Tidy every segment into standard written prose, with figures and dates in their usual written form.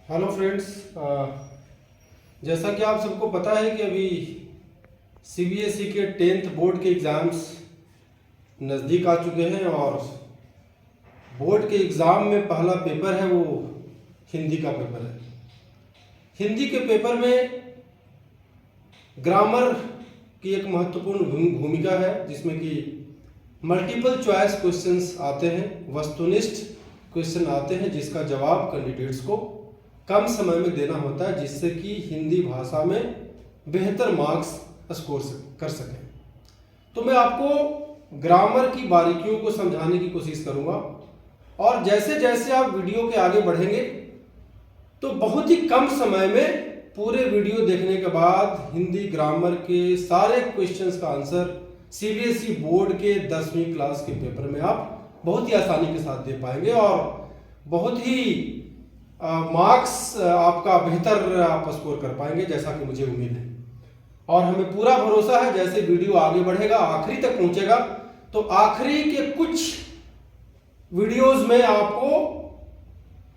Hello friends, जैसा कि आप सबको पता है कि अभी सीबीएसई के 10th बोर्ड के एग्ज़ाम्स नज़दीक आ चुके हैं और बोर्ड के एग्ज़ाम में पहला पेपर है वो हिंदी का पेपर है। हिंदी के पेपर में ग्रामर की एक महत्वपूर्ण भूमिका है, जिसमें कि मल्टीपल चॉइस क्वेश्चंस आते हैं, वस्तुनिष्ठ क्वेश्चन आते हैं जिसका जवाब कैंडिडेट्स को कम समय में देना होता है, जिससे कि हिंदी भाषा में बेहतर मार्क्स स्कोर कर सकें। तो मैं आपको ग्रामर की बारीकियों को समझाने की कोशिश करूंगा और जैसे जैसे आप वीडियो के आगे बढ़ेंगे तो बहुत ही कम समय में पूरे वीडियो देखने के बाद हिंदी ग्रामर के सारे क्वेश्चंस का आंसर सीबीएसई बोर्ड के 10वीं क्लास के पेपर में आप बहुत ही आसानी के साथ दे पाएंगे और बहुत ही मार्क्स आपका बेहतर आप स्कोर कर पाएंगे, जैसा कि मुझे उम्मीद है। और हमें पूरा भरोसा है जैसे वीडियो आगे बढ़ेगा, आखिरी तक पहुंचेगा, तो आखिरी के कुछ वीडियोस में आपको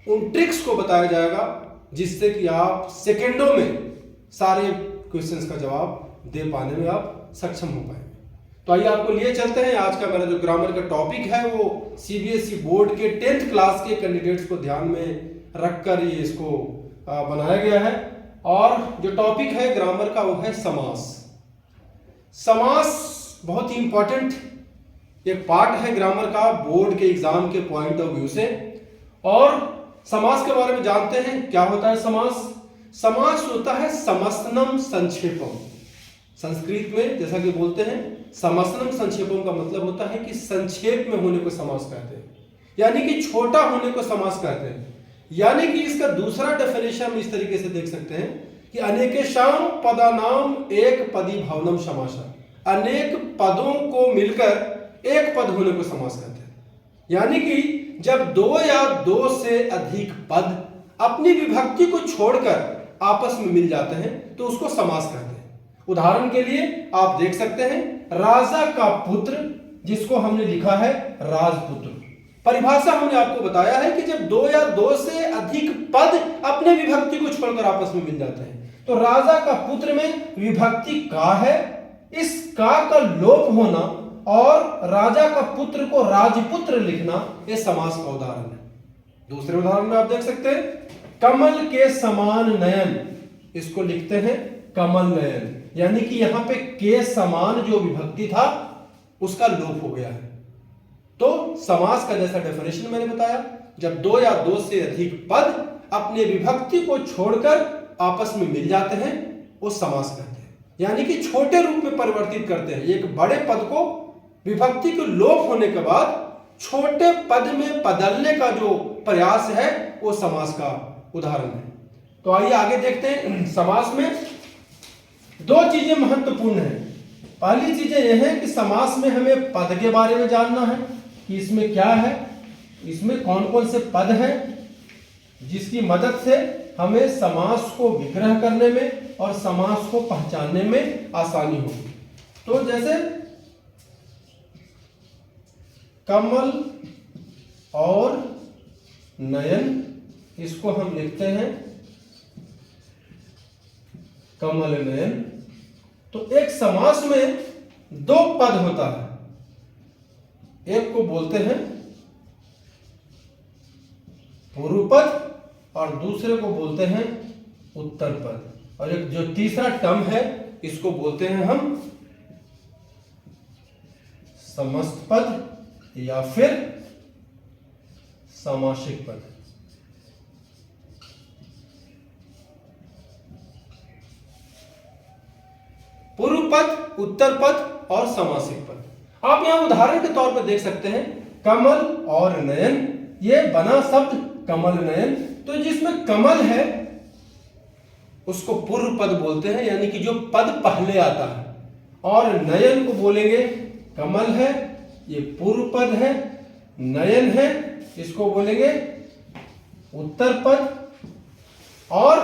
उन ट्रिक्स को बताया जाएगा जिससे कि आप सेकेंडों में सारे क्वेश्चंस का जवाब दे पाने में आप सक्षम हो पाएंगे। तो आइए आपको लिए चलते हैं। आज का मेरा जो ग्रामर का टॉपिक है वो सीबीएसई बोर्ड के 10th क्लास के कैंडिडेट्स को ध्यान में रखकर ये इसको बनाया गया है। और जो टॉपिक है ग्रामर का वो है समास। समास बहुत ही इंपॉर्टेंट एक पार्ट है ग्रामर का बोर्ड के एग्जाम के पॉइंट ऑफ व्यू से। और समास के बारे में जानते हैं, क्या होता है समास। समास होता है समसनम संक्षेपम। संस्कृत में जैसा कि बोलते हैं समसनम संक्षेपम का मतलब होता है कि संक्षेप में होने को समास कहते हैं, यानी कि छोटा होने को समास कहते हैं। यानी कि इसका दूसरा डेफिनेशन हम इस तरीके से देख सकते हैं कि अनेकेषां पदानाम एक पदी भवनम समासः। अनेक पदों को मिलकर एक पद होने को समास कहते हैं। यानी कि जब दो या दो से अधिक पद अपनी विभक्ति को छोड़कर आपस में मिल जाते हैं तो उसको समास कहते हैं। उदाहरण के लिए आप देख सकते हैं राजा का पुत्र, जिसको हमने लिखा है राजपुत्र। परिभाषा हमने आपको बताया है कि जब दो या दो से अधिक पद अपने विभक्ति को छोड़कर आपस में मिल जाते हैं तो राजा का पुत्र में विभक्ति का है, इस का लोप होना और राजा का पुत्र को राजपुत्र लिखना, यह समास का उदाहरण है। दूसरे उदाहरण में आप देख सकते हैं कमल के समान नयन, इसको लिखते हैं कमल नयन। यानी कि यहां पे के समान जो विभक्ति था उसका लोप हो गया है। तो समास का जैसा डेफिनेशन मैंने बताया, जब दो या दो से अधिक पद अपने विभक्ति को छोड़कर आपस में मिल जाते हैं वो समास कहते हैं। यानी कि छोटे रूप में परिवर्तित करते हैं। एक बड़े पद को विभक्ति के लोप होने के बाद छोटे पद में बदलने का जो प्रयास है वो समास का उदाहरण है। तो आइए आगे देखते हैं। समास में दो चीजें महत्वपूर्ण हैं। पहली चीजें यह है कि समास में हमें पद के बारे में जानना है कि इसमें क्या है, इसमें कौन कौन से पद हैं जिसकी मदद से हमें समास को विग्रह करने में और समास को पहचानने में आसानी होगी। तो जैसे कमल और नयन, इसको हम लिखते हैं कमल नयन। तो एक समास में दो पद होता है, एक को बोलते हैं पूर्व पद और दूसरे को बोलते हैं उत्तर पद। और एक जो तीसरा टर्म है इसको बोलते हैं हम समस्त पद या फिर सामासिक पद। पूर्व पद, उत्तर पद और समासिक पद। आप यहां उदाहरण के तौर पर देख सकते हैं कमल और नयन, ये बना शब्द कमल नयन। तो जिसमें कमल है उसको पूर्व पद बोलते हैं, यानी कि जो पद पहले आता है। और नयन को बोलेंगे कमल है, ये पूर्व पद है, नयन है, इसको बोलेंगे उत्तर पद। और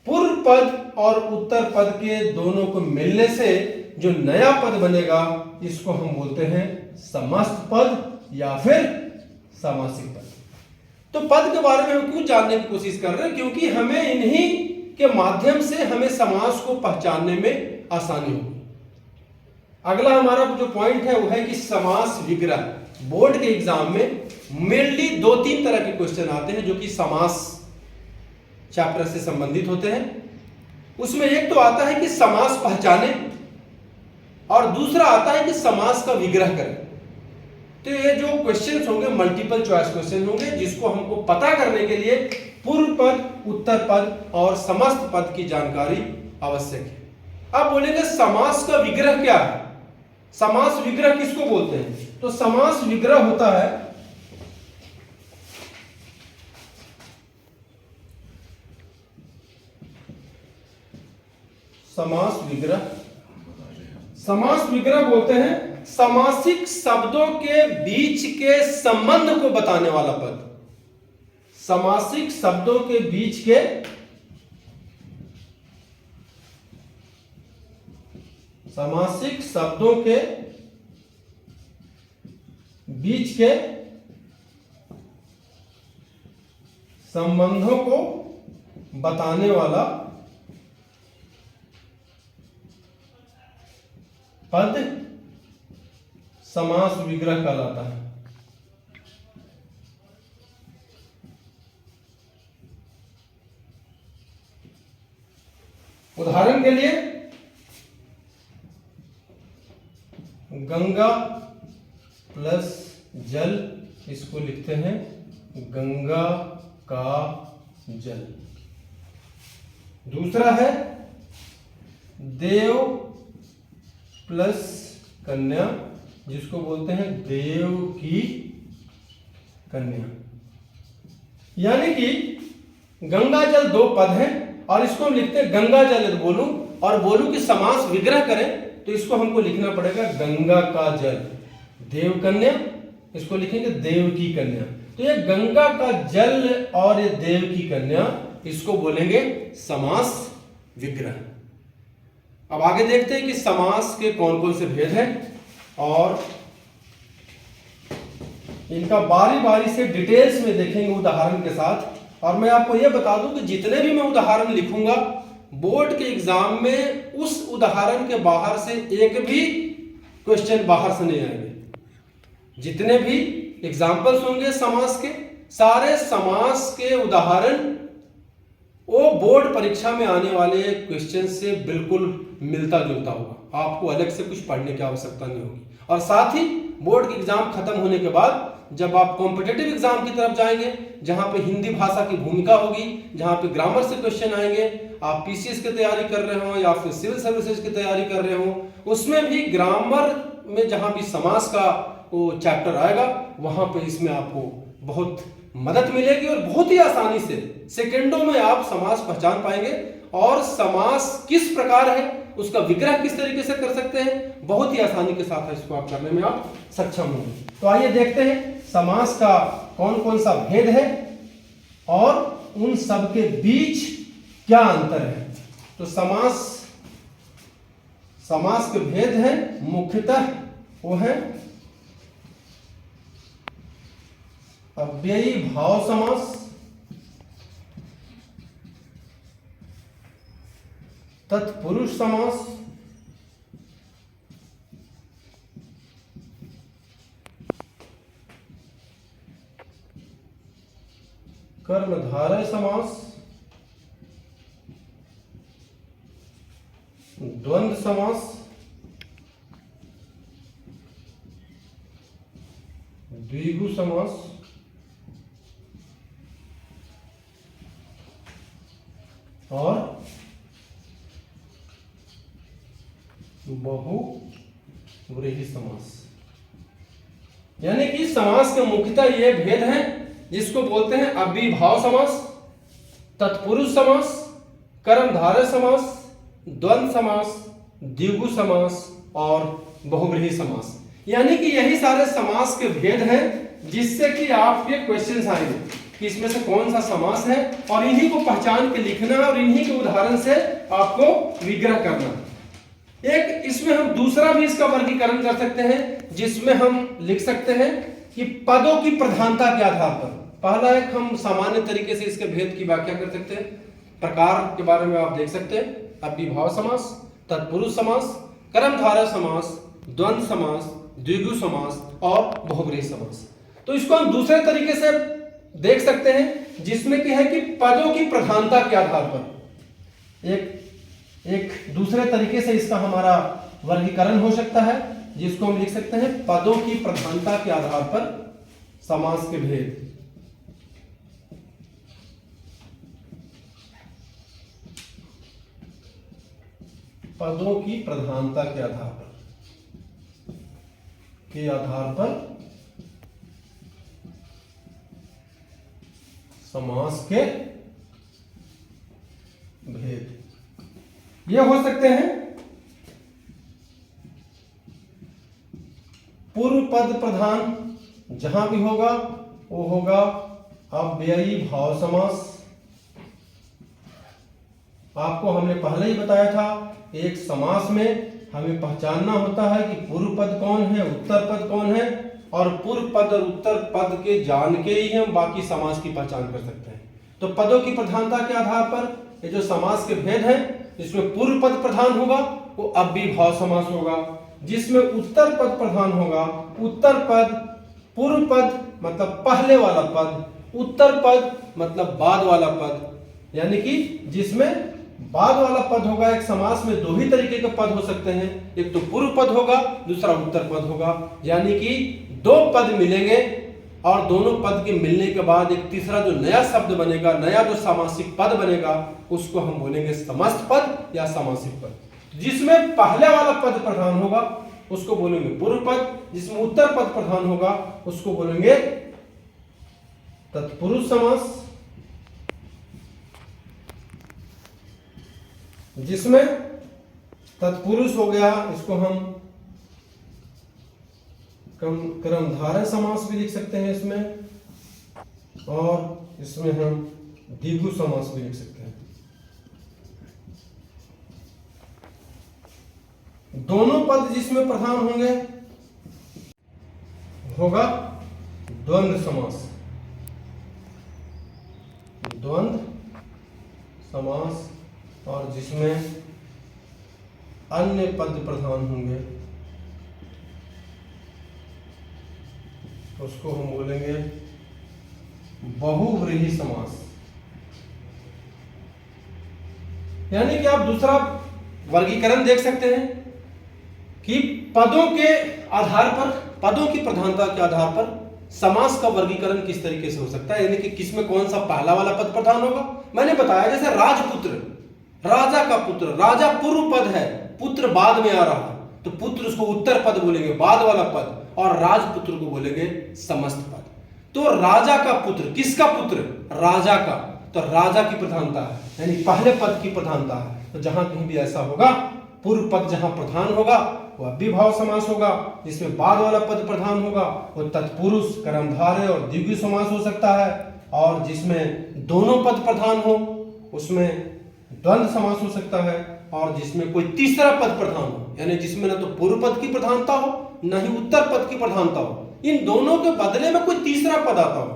पूर्व पद और उत्तर पद के दोनों को मिलने से जो नया पद बनेगा इसको हम बोलते हैं समस्त पद या फिर सामासिक पद। तो पद के बारे में हम क्यों जानने की कोशिश कर रहे हैं? क्योंकि हमें इन्हीं के माध्यम से हमें समास को पहचानने में आसानी होगी। अगला हमारा जो पॉइंट है वो है कि समास विग्रह। बोर्ड के एग्जाम में मेनली 2-3 तरह के क्वेश्चन आते हैं जो कि समास चैप्टर से संबंधित होते हैं। उसमें एक तो आता है कि समास पहचाने और दूसरा आता है कि समास का विग्रह करें। तो ये जो क्वेश्चंस होंगे मल्टीपल चॉइस क्वेश्चन होंगे, जिसको हमको पता करने के लिए पूर्व पद, उत्तर पद और समस्त पद की जानकारी आवश्यक है। अब बोलेंगे समास का विग्रह क्या है? समास विग्रह किसको बोलते हैं? तो समास विग्रह होता है समास विग्रह बोलते हैं समासिक शब्दों के बीच के संबंध को बताने वाला पद। समासिक शब्दों के बीच के संबंधों को बताने वाला पद समास विग्रह कहलाता है। उदाहरण के लिए गंगा प्लस जल, इसको लिखते हैं गंगा का जल। दूसरा है देव प्लस कन्या, जिसको बोलते हैं देव की कन्या। यानी कि गंगा जल 2 पद हैं और इसको हम लिखते हैं गंगा जल बोलूं और बोलूं कि समास विग्रह करें तो इसको हमको लिखना पड़ेगा गंगा का जल, देव कन्या, इसको लिखेंगे देव की कन्या। तो ये गंगा का जल और ये देव की कन्या, इसको बोलेंगे समास विग्रह। अब आगे देखते हैं कि समास के कौन कौन से भेद हैं और इनका बारी बारी से डिटेल्स में देखेंगे उदाहरण के साथ। और मैं आपको यह बता दूं कि जितने भी मैं उदाहरण लिखूंगा बोर्ड के एग्जाम में उस उदाहरण के बाहर से एक भी क्वेश्चन बाहर से नहीं आएंगे। जितने भी एग्जाम्पल्स होंगे समास के, सारे समास के उदाहरण वो बोर्ड परीक्षा में आने वाले क्वेश्चन से बिल्कुल मिलता जुलता होगा, आपको अलग से कुछ पढ़ने की आवश्यकता नहीं होगी। और साथ ही बोर्ड के एग्जाम खत्म होने के बाद जब आप कॉम्पिटिटिव एग्जाम की तरफ जाएंगे, जहां पे हिंदी भाषा की भूमिका होगी, जहां पे ग्रामर से क्वेश्चन आएंगे, आप पीसीएस की तैयारी कर रहे हो या फिर सिविल सर्विसेज की तैयारी कर रहे हो, उसमें भी ग्रामर में जहां भी समास का वो चैप्टर आएगा वहां पे इसमें आपको बहुत मदद मिलेगी और बहुत ही आसानी से सेकंडों में आप समास पहचान पाएंगे और समास किस प्रकार है, उसका विग्रह किस तरीके से कर सकते हैं, बहुत ही आसानी के साथ इसको आप करने में आप सक्षम होंगे। तो आइए देखते हैं समास का कौन कौन सा भेद है और उन सब के बीच क्या अंतर है। तो समास के भेद हैं मुख्यतः वो है अव्ययी भाव समास, तत्पुरुष समास, कर्मधारय समास, द्वंद्व समास, द्विगु समास और बहुव्रीहि समास। यानी कि समास के मुख्यतः ये भेद हैं जिसको बोलते हैं अव्ययीभाव समास, तत्पुरुष समास, कर्मधारय समास, द्वंद्व समास, द्विगु समास और बहुव्रीहि समास। यानी कि यही सारे समास के भेद हैं जिससे कि आपके क्वेश्चंस आएंगे कि इसमें से कौन सा समास है और इन्हीं को पहचान के लिखना और इन्हीं के उदाहरण से आपको विग्रह करना। एक इसमें हम दूसरा भी इसका वर्गीकरण कर सकते हैं जिसमें हम लिख सकते हैं कि पदों की प्रधानता के आधार पर, पहला एक हम सामान्य तरीके से इसके भेद की व्याख्या कर सकते हैं। प्रकार के बारे में आप देख सकते हैं, अव्ययीभाव समास, तत्पुरुष समास, कर्मधारय समास, द्वंद्व समास, द्विगु समास और बहुब्रीहि समास। तो इसको हम दूसरे तरीके से देख सकते हैं जिसमें कि है कि पदों की प्रधानता के आधार पर एक दूसरे तरीके से इसका हमारा वर्गीकरण हो सकता है, जिसको हम लिख सकते हैं पदों की प्रधानता के आधार पर समास के भेद। पदों की प्रधानता के आधार पर समास के भेद ये हो सकते हैं। पूर्व पद प्रधान जहां भी होगा वो होगा अव्ययी भाव समास। आपको हमने पहले ही बताया था, एक समास में हमें पहचानना होता है कि पूर्व पद कौन है, उत्तर पद कौन है, और पूर्व पद और उत्तर पद के जान के ही हम बाकी समास की पहचान कर सकते हैं। तो पदों की प्रधानता के आधार पर ये जो समास के भेद हैं, इसमें पूर्व पद प्रधान होगा वो अव्ययीभाव समास होगा, जिसमें उत्तर पद प्रधान होगा, उत्तर पद, पूर्व पद मतलब पहले वाला पद, उत्तर पद मतलब बाद वाला पद, यानी कि जिसमें बाद वाला पद होगा। एक समास में दो ही तरीके के पद हो सकते हैं, एक तो पूर्व पद होगा, दूसरा उत्तर पद होगा, यानी कि दो पद मिलेंगे और दोनों पद के मिलने के बाद एक तीसरा जो नया शब्द बनेगा, नया जो सामासिक पद बनेगा, उसको हम बोलेंगे समस्त पद या सामासिक पद। जिसमें पहले वाला पद प्रधान होगा उसको बोलेंगे पूर्व पद, जिसमें उत्तर पद प्रधान होगा उसको बोलेंगे तत्पुरुष समास। जिसमें तत्पुरुष हो गया, इसको हम कर्मधारय समास भी लिख सकते हैं इसमें, और इसमें हम द्विगु समास भी लिख सकते हैं। दोनों पद जिसमें प्रधान होंगे होगा द्वंद्व समास। द्वंद्व समास, और जिसमें अन्य पद प्रधान होंगे उसको हम बोलेंगे बहुव्रीहि समास। यानी कि आप दूसरा वर्गीकरण देख सकते हैं कि पदों के आधार पर, पदों की प्रधानता के आधार पर समास का वर्गीकरण किस तरीके से हो सकता है, यानी कि किसमें कौन सा पहला वाला पद प्रधान होगा। मैंने बताया जैसे राजपुत्र, राजा का पुत्र, राजा पूर्व पद है, पुत्र बाद में आ रहा है, तो पुत्र उसको उत्तर पद बोलेंगे, बाद वाला पद, और राजपुत्र को बोलेंगे समस्त पद। तो राजा का पुत्र, किसका पुत्र? राजा का, तो राजा की प्रधानता है, यानी पहले पद की प्रधानता है। तो जहां कहीं भी ऐसा होगा, पूर्व पद जहां प्रधान होगा वो अव्ययीभाव समास होगा, जिसमें बाद वाला पद प्रधान होगा वो तत्पुरुष, कर्मधारय और द्विगु समास हो सकता है, और जिसमें दोनों पद प्रधान हो उसमें द्वंद्व समास हो सकता है, और जिसमें कोई तीसरा पद प्रधान हो, यानी जिसमें न तो पूर्व पद की प्रधानता हो न ही उत्तर पद की प्रधानता हो, इन दोनों के बदले में कोई तीसरा पद आता हो,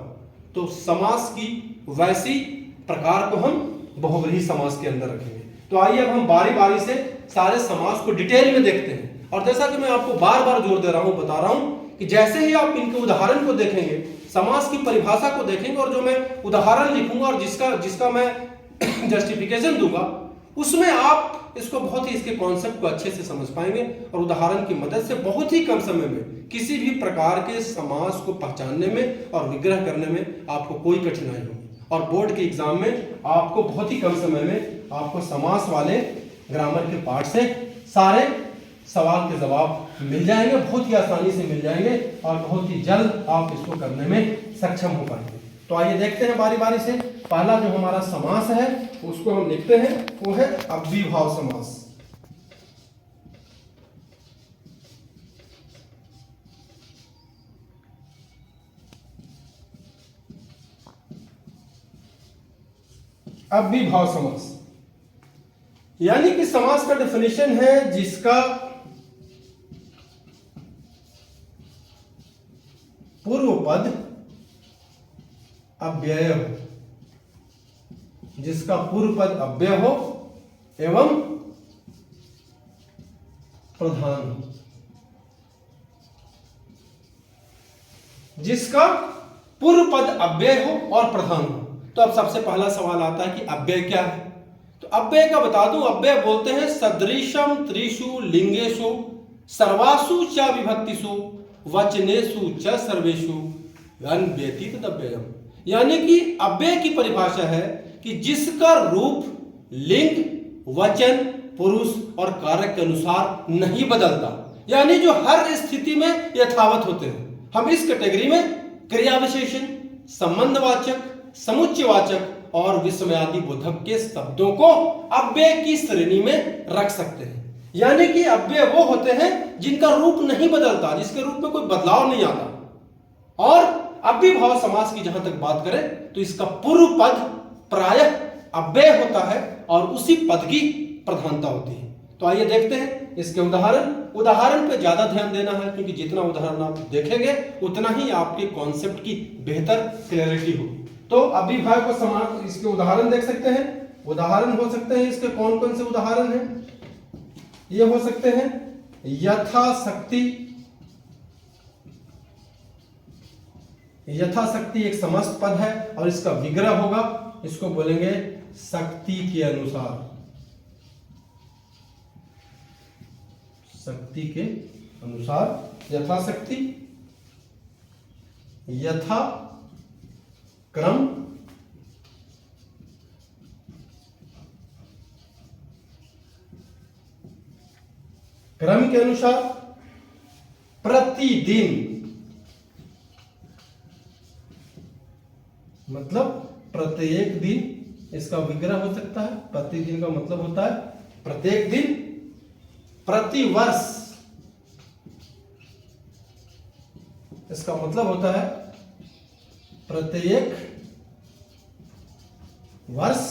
तो समास की वैसी प्रकार को हम बहुव्रीहि समास के अंदर रखेंगे। तो आइए अब हम बारी बारी से सारे समास को डिटेल में देखते हैं। और जैसा कि मैं आपको बार बार जोर दे रहा हूं, बता रहा हूं कि जैसे ही आप इनके उदाहरण को देखेंगे, समास की परिभाषा को देखेंगे, और जो मैं उदाहरण लिखूंगा और जिसका मैं जस्टिफिकेशन दूंगा, उसमें आप इसको बहुत ही, इसके कॉन्सेप्ट को अच्छे से समझ पाएंगे, और उदाहरण की मदद से बहुत ही कम समय में किसी भी प्रकार के समास को पहचानने में और विग्रह करने में आपको कोई कठिनाई होगी। और बोर्ड के एग्जाम में आपको बहुत ही कम समय में आपको समास वाले ग्रामर के पार्ट से सारे सवाल के जवाब मिल जाएंगे, बहुत ही आसानी से मिल जाएंगे, और बहुत ही जल्द आप इसको करने में सक्षम हो पाएंगे। तो आइए देखते हैं बारी बारी से। पहला जो हमारा समास है उसको हम लिखते हैं, वो है अव्ययीभाव समास। अव्ययीभाव समास यानी कि समास का डेफिनेशन है जिसका पूर्व पद अव्यय हो, जिसका पूर्व पद अव्यय हो एवं प्रधान हो, जिसका पूर्व पद अव्यय हो और प्रधान हो। तो अब सबसे पहला सवाल आता है कि अव्यय क्या है। तो अव्यय का बता दूं, अव्यय बोलते हैं सदृशम त्रिषु लिंगेषु सर्वासु च विभक्तिषु वचनेषु च सर्वेषु व्यतीत अव्ययम। यानी कि अव्यय की परिभाषा है कि जिसका रूप लिंग, वचन, पुरुष और कारक के अनुसार नहीं बदलता, यानी जो हर स्थिति में यथावत होते हैं। हम इस कैटेगरी में क्रिया विशेषण, संबंधवाचक, समुच्चयवाचक और विस्मयादि बोधक के शब्दों को अव्यय की श्रेणी में रख सकते हैं। यानी कि अव्यय वो होते हैं जिनका रूप नहीं बदलता, जिसके रूप में कोई बदलाव नहीं आता। और अव्ययभाव समास की जहां तक बात करें तो इसका पूर्व पद प्रायः अव्यय होता है और उसी पद की प्रधानता होती है। तो आइए देखते हैं इसके उदाहरण पे ज्यादा ध्यान देना है, क्योंकि जितना उदाहरण आप देखेंगे उतना ही आपके कॉन्सेप्ट की बेहतर क्लैरिटी होगी। तो अव्ययभाव को समान इसके उदाहरण देख सकते हैं। उदाहरण हो सकते हैं इसके कौन कौन से उदाहरण हैं। ये हो सकते हैं यथाशक्ति। यथाशक्ति एक समस्त पद है और इसका विग्रह होगा, इसको बोलेंगे शक्ति के अनुसार। शक्ति के अनुसार यथाशक्ति, यथा क्रम, क्रम के अनुसार, प्रतिदिन, मतलब प्रत्येक दिन, इसका विग्रह हो सकता है। प्रतिदिन का मतलब होता है प्रत्येक दिन, प्रतिवर्ष, इसका मतलब होता है प्रत्येक वर्ष,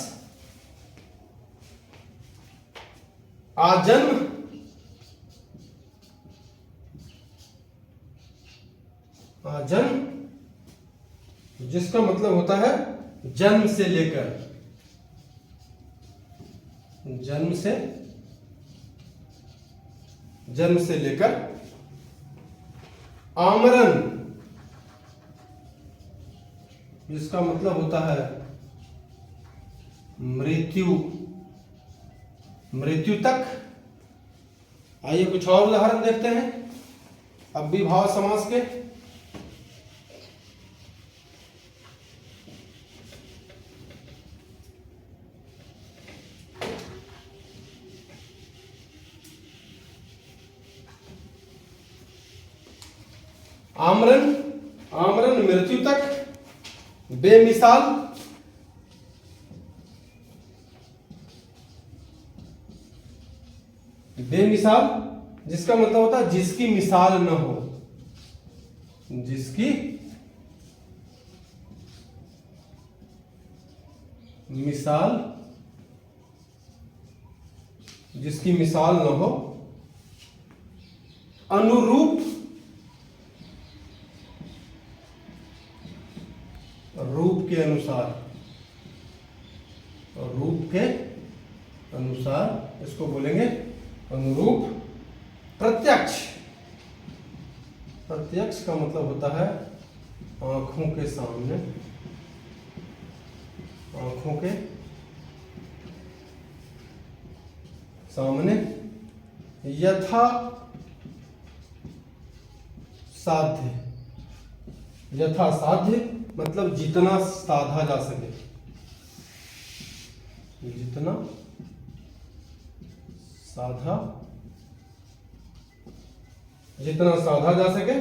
आजन्म, आजन्म जिसका मतलब होता है जन्म से लेकर, जन्म से लेकर, आमरण जिसका मतलब होता है मृत्यु तक। आइए कुछ और उदाहरण देखते हैं अव्ययभाव समास के। आमरण, आमरण मृत्यु तक, बेमिसाल, बेमिसाल जिसका मतलब होता है जिसकी मिसाल न हो, जिसकी मिसाल, जिसकी मिसाल न हो। अनुरूप, रूप के अनुसार, रूप के अनुसार इसको बोलेंगे अनुरूप। प्रत्यक्ष, प्रत्यक्ष का मतलब होता है आंखों के सामने, आंखों के सामने। यथा साध्य, यथा साध्य मतलब जितना साधा जा सके, जितना साधा, जितना साधा जा सके।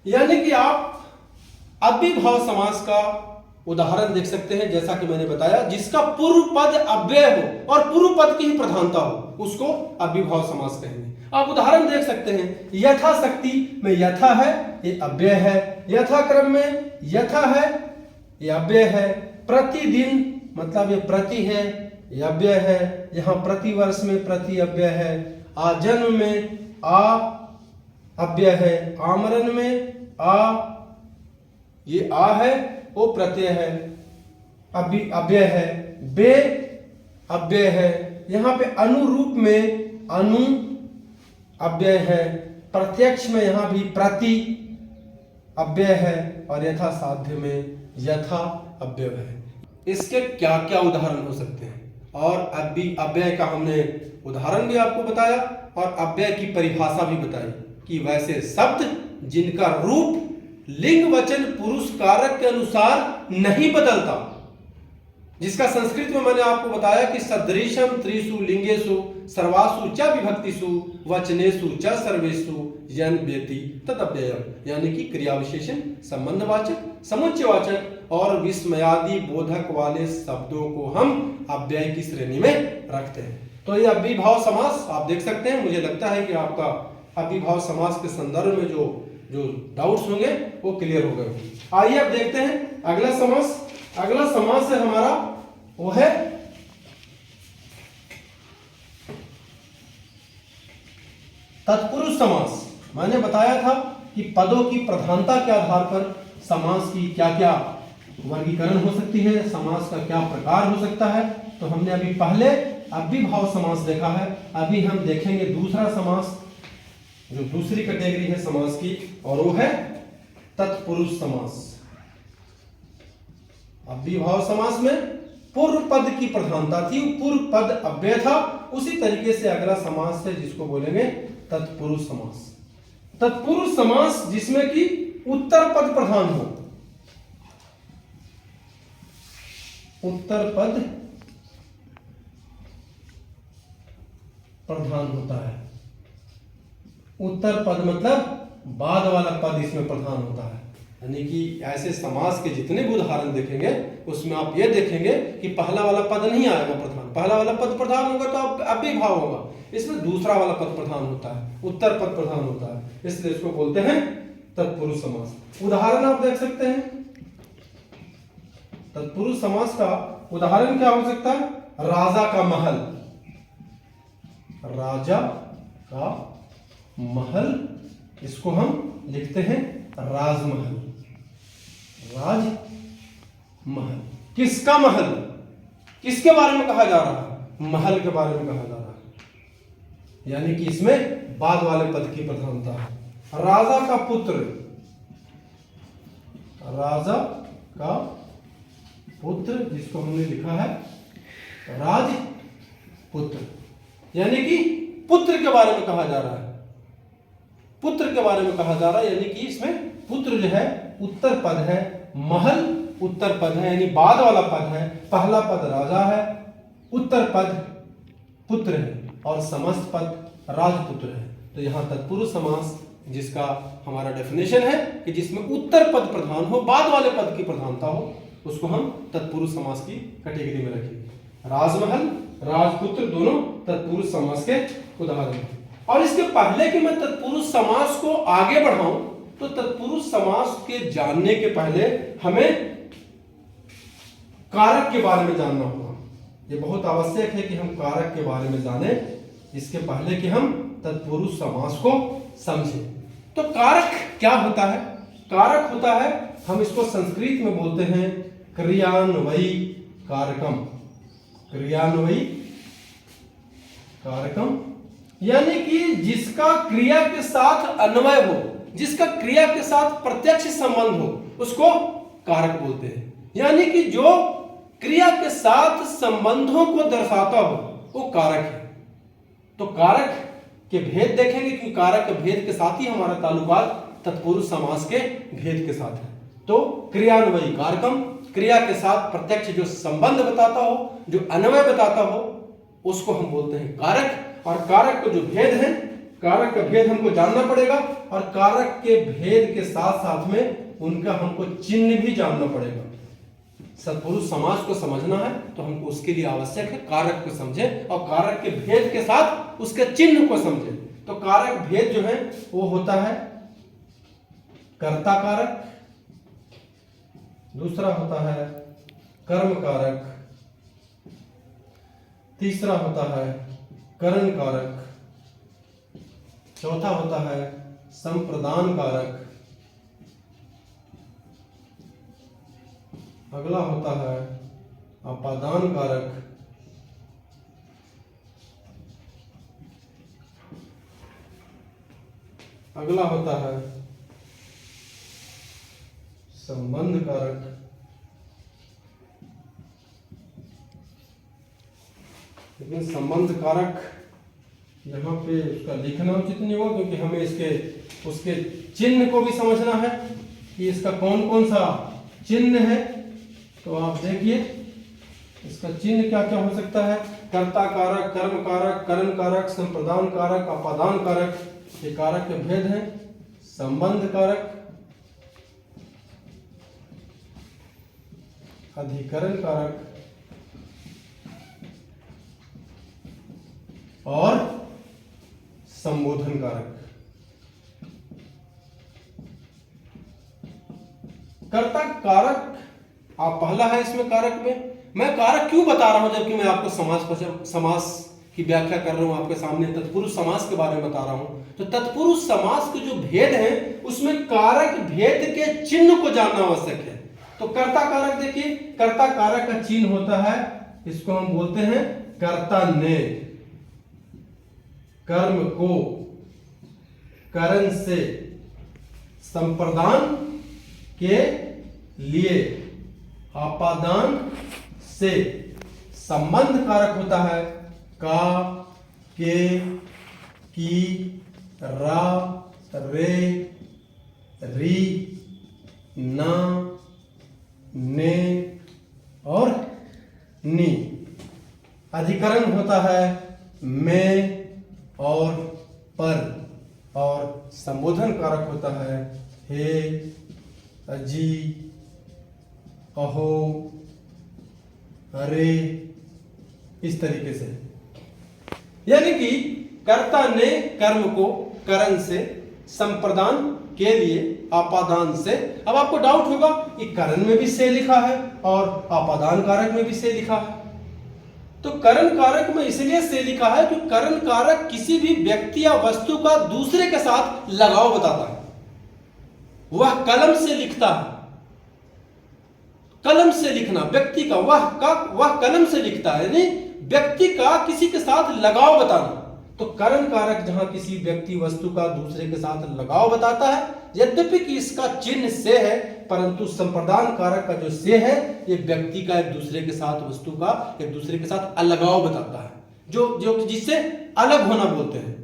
यानी कि आप अव्ययभाव समास का उदाहरण देख सकते हैं, जैसा कि मैंने बताया, जिसका पूर्व पद अव्यय हो और पूर्व पद की ही प्रधानता हो उसको अव्ययभाव समास कहेंगे। आप उदाहरण देख सकते हैं, यथाशक्ति में यथा है, ये अव्यय है। यथाक्रम में यथा है, ये अव्यय है। प्रतिदिन मतलब ये प्रति है, ये अव्यय है। यहां प्रतिवर्ष में प्रति अव्यय है। आजन्म में आ अव्यय है। आमरण में आ ये आ है, वो प्रत्यय है, अव्यय है, बे अव्यय है, यहां पे अनुरूप में अनु अव्यय है, प्रत्यक्ष में यहां भी प्रति अव्यय है, और यथा साध्य में यथा अव्यय है। इसके क्या क्या उदाहरण हो सकते हैं, और अव्यय का हमने उदाहरण भी आपको बताया और अव्यय की परिभाषा भी बताई कि वैसे शब्द जिनका रूप लिंग वचन पुरुष कारक के अनुसार नहीं बदलता, जिसका संस्कृत में मैंने आपको बताया कि सदृशम त्रिषु लिंगेषु सर्वासु च विभक्तिषु वचनेषु च सर्वेषु यन व्यति तदव्ययम, यानी कि क्रिया विशेषण, संबंधवाचक, समुच्चयवाचक और विस्मयादि बोधक वाले शब्दों को हम अव्यय की श्रेणी में रखते हैं। तो ये अव्ययीभाव समास आप देख सकते हैं। मुझे लगता है कि आपका अव्ययीभाव समास के संदर्भ में जो डाउट्स होंगे वो क्लियर हो गए। आइए अब देखते हैं अगला समास। अगला समास है हमारा, वो है तत्पुरुष समास। मैंने बताया था कि पदों की प्रधानता के आधार पर समास की क्या क्या वर्गीकरण हो सकती है, समास का क्या प्रकार हो सकता है। तो हमने अभी पहले अव्ययीभाव समास देखा है, अभी हम देखेंगे दूसरा समास, जो दूसरी कैटेगरी है समास की, और वो है तत्पुरुष समास। अव्ययीभाव समास में पूर्व पद की प्रधानता थी, पूर्व पद अव्यय था। उसी तरीके से अगला समास है जिसको बोलेंगे तत्पुरुष समास। तत्पुरुष समास जिसमें कि उत्तर पद प्रधान हो, उत्तर पद प्रधान होता है। उत्तर पद मतलब बाद वाला पद इसमें प्रधान होता है, यानी कि ऐसे समास के जितने भी उदाहरण देखेंगे उसमें आप ये देखेंगे कि पहला वाला पद नहीं आएगा प्रधान, पहला वाला पद प्रधान होगा तो अव्ययीभाव होगा। इसमें दूसरा वाला पद प्रधान होता है, उत्तर पद प्रधान होता है, इसलिए इसको बोलते हैं तत्पुरुष समास। उदाहरण आप देख सकते हैं, तत्पुरुष समास का उदाहरण क्या हो सकता है? राजा का महल, राजा का महल, इसको हम लिखते हैं राजमहल, राजमहल। किसका महल? किसके बारे में कहा जा रहा है? महल के बारे में कहा जा रहा है, यानी कि इसमें बाद वाले पद की प्रधानता है। राजा का पुत्र, राजा का पुत्र, जिसको हमने लिखा है राजपुत्र, यानी कि पुत्र के बारे में कहा जा रहा है, पुत्र के बारे में कहा जा रहा है, यानी कि इसमें पुत्र जो है उत्तर पद है, महल उत्तर पद है, यानी बाद वाला पद है, पहला पद राजा है, उत्तर पद पुत्र है और समस्त पद राजपुत्र है। तो यहां तत्पुरुष समास जिसका हमारा डेफिनेशन है कि जिसमें उत्तर पद प्रधान हो, बाद वाले पद की प्रधानता हो, उसको हम तत्पुरुष समास की कैटेगरी में रखेंगे। राजमहल, राजपुत्र दोनों तत्पुरुष समास के उदाहरण हैं। और इसके पहले कि मैं तत्पुरुष समास को आगे बढ़ाऊं, तो तत्पुरुष समास के जानने के पहले हमें कारक के बारे में जानना होगा। ये बहुत आवश्यक है कि हम कारक के बारे में जानें इसके पहले कि हम तत्पुरुष समास को समझें। तो कारक क्या होता है? कारक होता है, हम इसको संस्कृत में बोलते हैं क्रियान्वयी कारकम, क्रियान्वयी कारकम, यानी कि जिसका क्रिया के साथ अन्वय हो, जिसका क्रिया के साथ प्रत्यक्ष संबंध हो, उसको कारक बोलते हैं। यानी कि जो क्रिया के साथ संबंधों को दर्शाता हो वो कारक है। तो कारक के भेद देखेंगे कि कारक के भेद के साथ ही हमारा ताल्लुकात तत्पुरुष समास के भेद के साथ है। तो क्रियान्वयी कारकम, क्रिया के साथ प्रत्यक्ष जो संबंध बताता हो, जो अन्वय बताता हो, उसको हम बोलते हैं कारक। और कारक के जो भेद हैं, कारक का भेद हमको जानना पड़ेगा, और कारक के भेद के साथ साथ में उनका हमको चिन्ह भी जानना पड़ेगा। तत्पुरुष समास को समझना है तो हमको उसके लिए आवश्यक है कारक को समझें और कारक के भेद के साथ उसके चिन्ह को समझें। तो कारक भेद जो है वो होता है कर्ता कारक, दूसरा होता है कर्म कारक, तीसरा होता है करण कारक, चौथा होता है संप्रदान कारक, अगला होता है अपादान कारक। अगला होता है संबंध कारक। लेकिन संबंध कारक यहाँ पे उसका लिखना उचित नहीं होगा, क्योंकि हमें उसके चिन्ह को भी समझना है कि इसका कौन कौन सा चिन्ह है। तो आप देखिए इसका चिन्ह क्या क्या हो सकता है। कर्ता कारक, कर्म कारक, करण कारक, संप्रदान कारक, अपादान कारक, ये कारक के भेद हैं। संबंध कारक, अधिकरण कारक और संबोधन कारक। कर्ता कारक आप पहला है इसमें कारक में। मैं कारक क्यों बता रहा हूं, जबकि मैं आपको समास की व्याख्या कर रहा हूं, आपके सामने तत्पुरुष समास के बारे में बता रहा हूं। तो तत्पुरुष समास के जो भेद हैं उसमें कारक भेद के चिन्ह को जानना आवश्यक है। तो कर्ता कारक देखिए, कर्ता कारक का चिन्ह होता है, इसको हम बोलते हैं कर्ता ने कर्म को करण से संप्रदान के लिए आपादान से संबंध कारक होता है का, के, की, रा, रे, री, ना, ने और नी। अधिकरण होता है में और पर, और संबोधन कारक होता है हे, अजी, अहो, अरे, इस तरीके से। यानी कि कर्ता ने कर्म को करण से संप्रदान के लिए आपादान से। अब आपको डाउट होगा कि करण में भी से लिखा है और आपादान कारक में भी से लिखा है। तो करण कारक में इसलिए से लिखा है कि करण कारक किसी भी व्यक्ति या वस्तु का दूसरे के साथ लगाव बताता है। वह कलम से लिखता है, कलम से लिखना व्यक्ति का, वह कलम से लिखता है, यानी व्यक्ति का किसी के साथ लगाव बताना। तो करण कारक जहां किसी व्यक्ति वस्तु का दूसरे के साथ लगाव बताता है, यद्यपि कि इसका चिन्ह से है, परंतु संप्रदान कारक का जो से है ये व्यक्ति का एक दूसरे के साथ, वस्तु का एक दूसरे के साथ अलगाव बताता है, जो जिससे अलग होना बोलते हैं।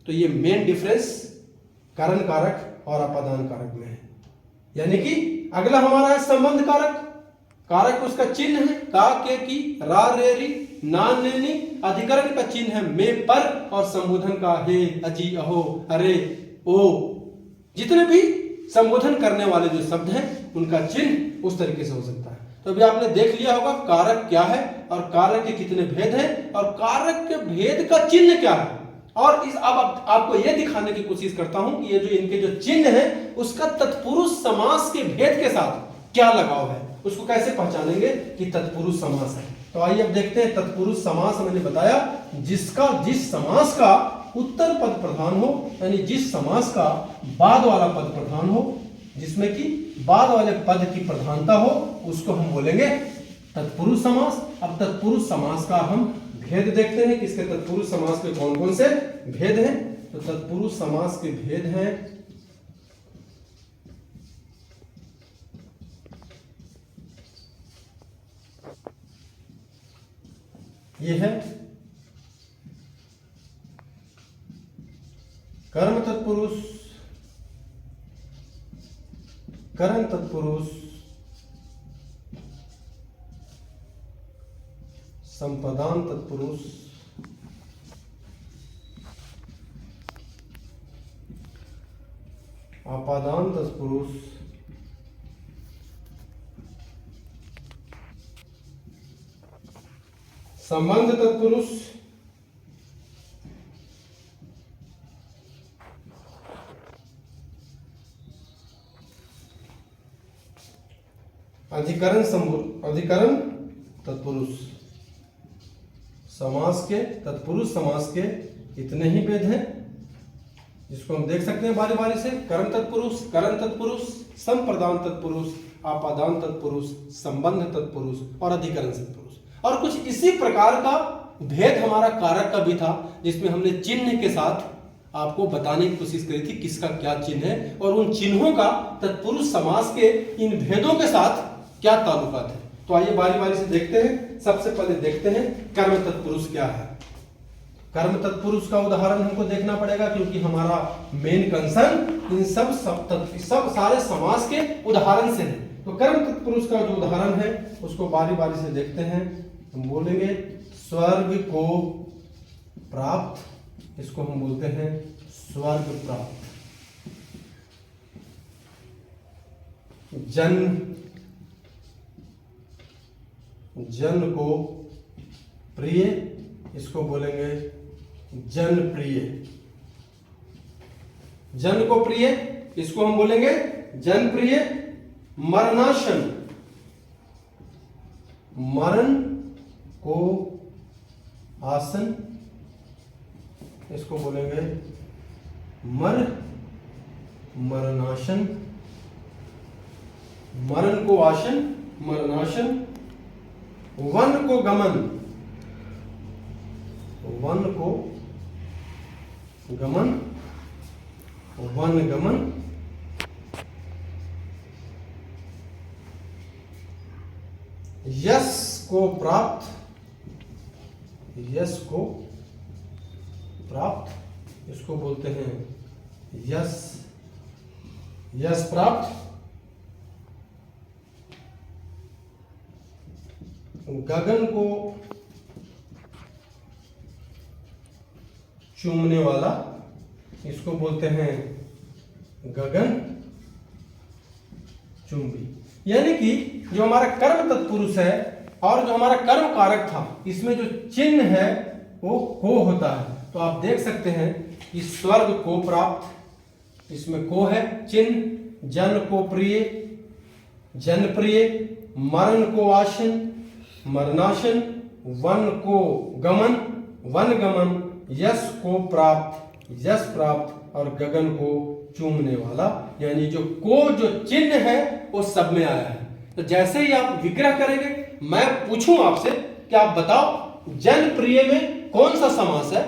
तो ये मेन डिफरेंस करण कारक और अपादान कारक में है। यानी कि अगला हमारा है संबंध कारक। कारक उसका चिन्ह है का, के, की, रा, रे, री, ना, ने, नी। अधिकरण का चिन्ह है में, पर, और संबोधन का हे, अजी, अहो, अरे, ओ। जितने भी संबोधन करने वाले जो शब्द हैं उनका चिन्ह उस तरीके से हो सकता है। तो अभी आपने देख लिया होगा कारक क्या है और कारक के कितने भेद हैं और कारक के भेद का चिन्ह क्या है। और इस अब आपको यह दिखाने की कोशिश करता हूं कि ये जो इनके जो चिन्ह है उसका तत्पुरुष समास के भेद के साथ क्या लगाव है, उसको कैसे पहचानेंगे कि तत्पुरुष समास है। तो आइए अब देखते हैं तत्पुरुष समास। मैंने बताया जिस समास का उत्तर पद प्रधान हो, यानी जिस समास का बाद वाला पद प्रधान हो, जिसमें कि बाद वाले पद की प्रधानता हो, उसको हम बोलेंगे तत्पुरुष समास। अब तत्पुरुष समास का हम भेद देखते हैं कि इसके तत्पुरुष समास के कौन कौन से भेद हैं। तो तत्पुरुष समास के भेद हैं, ये है कर्म तत्पुरुष, करण तत्पुरुष, संप्रदान तत्पुरुष, आपादान तत्पुरुष, संबंध तत्पुरुष, अधिकरण तत्पुरुष। समास के तत्पुरुष समास के इतने ही भेद हैं जिसको हम देख सकते हैं बारी बारी से। करण तत्पुरुष, संप्रदान तत्पुरुष, आपादान तत्पुरुष, संबंध तत्पुरुष और अधिकरण तत्पुरुष। और कुछ इसी प्रकार का भेद हमारा कारक का भी था, जिसमें हमने चिन्ह के साथ आपको बताने की कोशिश करी थी किसका क्या चिन्ह है और उन चिन्हों का तत्पुरुष समास के इन भेदों के साथ क्या ताल्लुकात है। तो आइए बारी बारी से देखते हैं। सबसे पहले देखते हैं कर्म तत्पुरुष क्या है। कर्म तत्पुरुष का उदाहरण हमको देखना पड़ेगा, क्योंकि हमारा मेन कंसर्न इन सब सारे समास के उदाहरण से है। तो कर्म तत्पुरुष का जो उदाहरण है उसको बारी बारी से देखते हैं। हम बोलेंगे स्वर्ग को प्राप्त, इसको हम बोलते हैं स्वर्ग प्राप्त। जन को प्रिय, इसको बोलेंगे जन प्रिय। जन को प्रिय, इसको हम बोलेंगे जन प्रिय। मरणाशन, मरण को आसन, इसको बोलेंगे मरणाशन। मरण को आसन, मरणाशन। वन को गमन, वन को गमन, वन गमन। यश को प्राप्त, यश को प्राप्त, इसको बोलते हैं यश, यश प्राप्त। गगन को चूमने वाला, इसको बोलते हैं गगन चुंबी। यानी कि जो हमारा कर्म तत्पुरुष है और जो हमारा कर्म कारक था, इसमें जो चिन्ह है वो को होता है। तो आप देख सकते हैं कि स्वर्ग को प्राप्त, इसमें को है चिन्ह। जन को प्रिय, जन प्रिय। मरण को आसन, मरणाशन। वन को गमन, वन गमन। यश को प्राप्त, यश प्राप्त। और गगन को चूमने वाला, यानी जो चिन्ह है वो सब में आया है। तो जैसे ही आप विग्रह करेंगे, मैं पूछूं आपसे कि आप बताओ जन प्रिय में कौन सा समास है,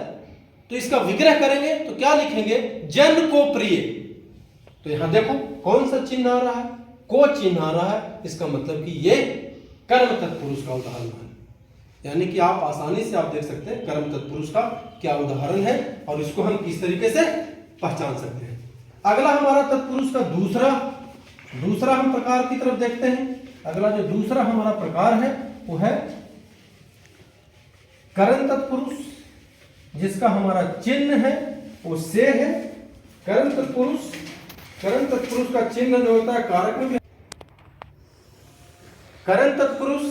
तो इसका विग्रह करेंगे तो क्या लिखेंगे, जन को प्रिय। तो यहां देखो कौन सा चिन्ह आ रहा है, को चिन्ह आ रहा है। इसका मतलब कि ये कर्म तत्पुरुष का उदाहरण है। यानी कि आप आसानी से आप देख सकते हैं कर्म तत्पुरुष का क्या उदाहरण है और इसको हम किस तरीके से पहचान सकते हैं। अगला हमारा तत्पुरुष का दूसरा हम प्रकार की तरफ देखते हैं। अगला जो दूसरा हमारा प्रकार है वो है करण तत्पुरुष, जिसका हमारा चिन्ह है वो से है। करण तत्पुरुष का चिन्ह जो होता है कारक में भी। करण तत्पुरुष,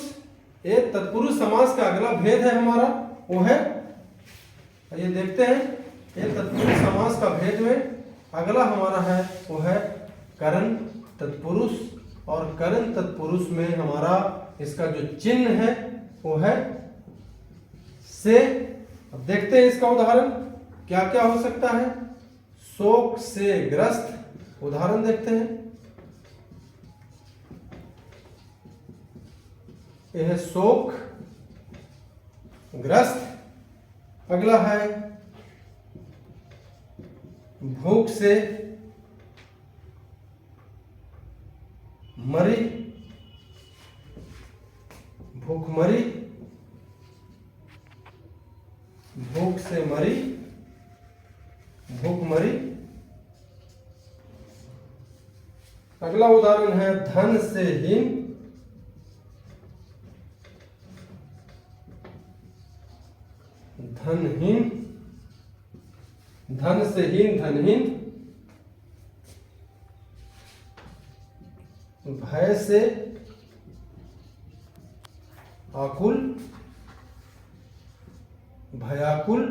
एक तत्पुरुष समास का अगला भेद है हमारा वो है, ये देखते हैं, एक तत्पुरुष समास का भेद में अगला हमारा है वो है करण तत्पुरुष। और करण तत्पुरुष में हमारा इसका जो चिन्ह है वो है से। अब देखते हैं इसका उदाहरण क्या क्या हो सकता है। शोक से ग्रस्त, उदाहरण देखते हैं। यह है शोक ग्रस्त। अगला है भूख से मरी, भूखमरी, भूख से मरी, भूखमरी। अगला उदाहरण है धन से हीन, धनहीन, धन से हीन, धनहीन। भय से आकुल, भयाकुल,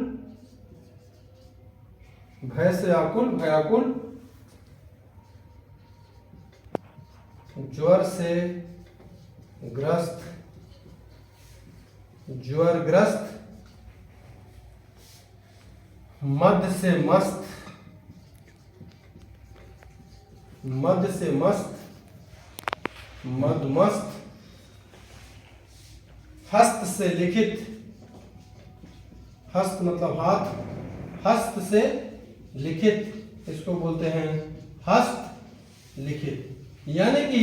भय से आकुल, भयाकुल। ज्वर से ग्रस्त, ज्वरग्रस्त। मद से मस्त, मद से मस्त। मदमस्त, हस्त से लिखित, हस्त मतलब हाथ, हस्त से लिखित इसको बोलते हैं हस्त लिखित। यानी कि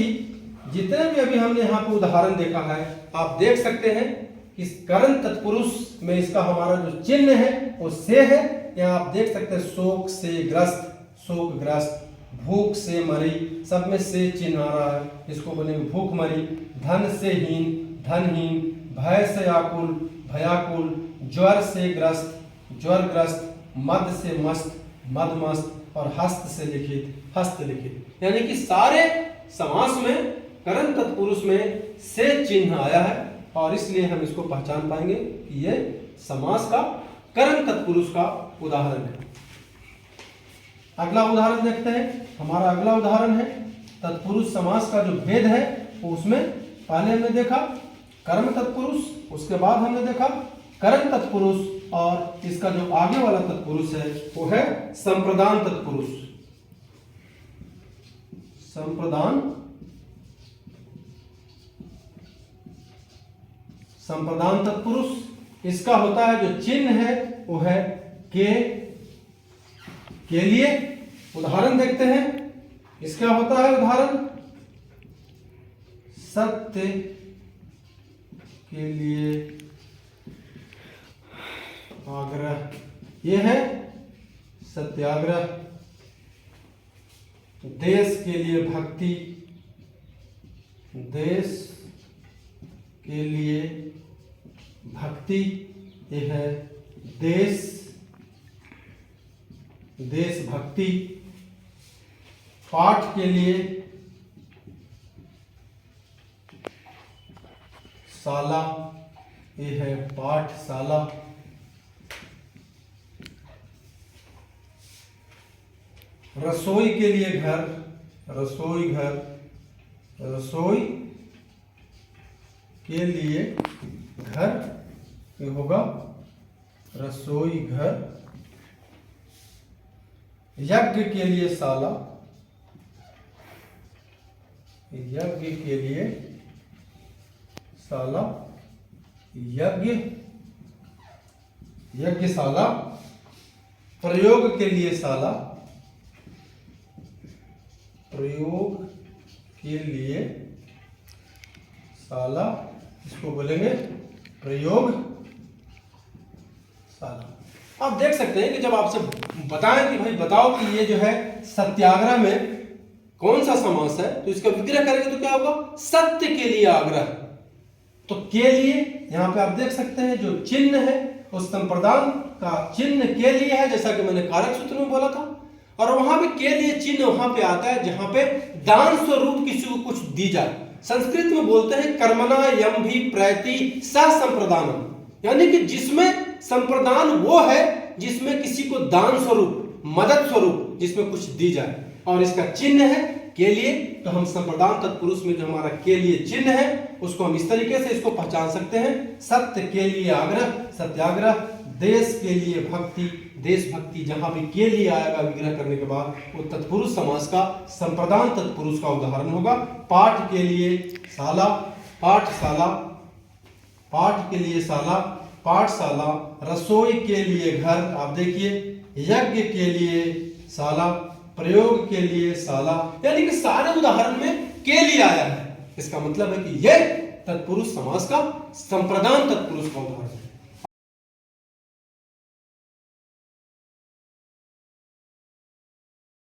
जितने भी अभी हमने यहाँ पे उदाहरण देखा है, आप देख सकते हैं इस करण तत्पुरुष में इसका हमारा जो चिन्ह है वो से है। यहाँ आप देख सकते हैं शोक से ग्रस्त, शोकग्रस्त, भूख से मरी, सब में से चिन्ह आ रहा है, इसको बोलेंगे भूख मरी। धन से हीन, धनहीन, भय से आकुल, भयाकुल, ज्वर से ग्रस्त, ज्वरग्रस्त, मद से मस्त, मदमस्त, और हस्त से लिखित, हस्तलिखित। यानी कि सारे समास में करण तत्पुरुष में से चिन्ह आया है और इसलिए हम इसको पहचान पाएंगे कि ये समास का करण तत्पुरुष का उदाहरण है। अगला उदाहरण देखते हैं। हमारा अगला उदाहरण है तत्पुरुष समास का जो भेद है वो उसमें पहले हमने देखा कर्म तत्पुरुष, उसके बाद हमने देखा करण तत्पुरुष, और इसका जो आगे वाला तत्पुरुष है वो है संप्रदान तत्पुरुष। संप्रदान, संप्रदान तत्पुरुष इसका होता है जो चिन्ह है वो है के लिए। उदाहरण देखते हैं, इसका होता है उदाहरण सत्य के लिए आग्रह, ये है सत्याग्रह। देश के लिए भक्ति, देश के लिए भक्ति, ये है देशभक्ति। पाठ के लिए शाला, ये है पाठशाला। रसोई के लिए घर, रसोई घर, रसोई के लिए घर, ये होगा रसोई घर। यज्ञ के लिए शाला, यज्ञ के लिए शाला, यज्ञशाला। प्रयोग के लिए शाला, प्रयोग के लिए शाला, इसको बोलेंगे प्रयोगशाला। आप देख सकते हैं कि जब आपसे बताएं कि भाई बताओ कि ये जो है सत्याग्रह में कौन सा समास है, तो इसका विग्रह करेंगे तो क्या होगा, सत्य के लिए आग्रह। तो के लिए यहां पे आप देख सकते हैं जो चिन्ह है उस संप्रदान का चिन्ह के लिए है, जैसा कि मैंने कारक सूत्र में बोला था। और वहां पे के लिए चिन्ह वहां पे आता है जहां पे दान स्वरूप किसी को कुछ दी जाए। संस्कृत में बोलते हैं कर्मणा यम भी प्रैति सह संप्रदानम, यानी कि जिसमें संप्रदान वो है जिसमें किसी को दान स्वरूप, मदद स्वरूप जिसमें कुछ दी जाए, और इसका चिन्ह है के लिए। तो हम संप्रदान तत्पुरुष में जो हमारा के लिए चिन्ह है उसको हम इस तरीके से इसको पहचान सकते हैं, सत्य के लिए आग्रह, सत्याग्रह। देश के लिए भक्ति, देशभक्ति। जहां भी के लिए आएगा विग्रह करने के बाद वो तत्पुरुष समास का संप्रदान तत्पुरुष का उदाहरण होगा। पाठ के लिए शाला, पाठशाला, पाठ के लिए शाला, पाठशाला। रसोई के लिए घर, आप देखिए यज्ञ के लिए शाला, प्रयोग के लिए शाला, यानी कि सारे उदाहरण में के लिए आया है। इसका मतलब है कि यह तत्पुरुष समास का संप्रदान तत्पुरुष का उदाहरण है।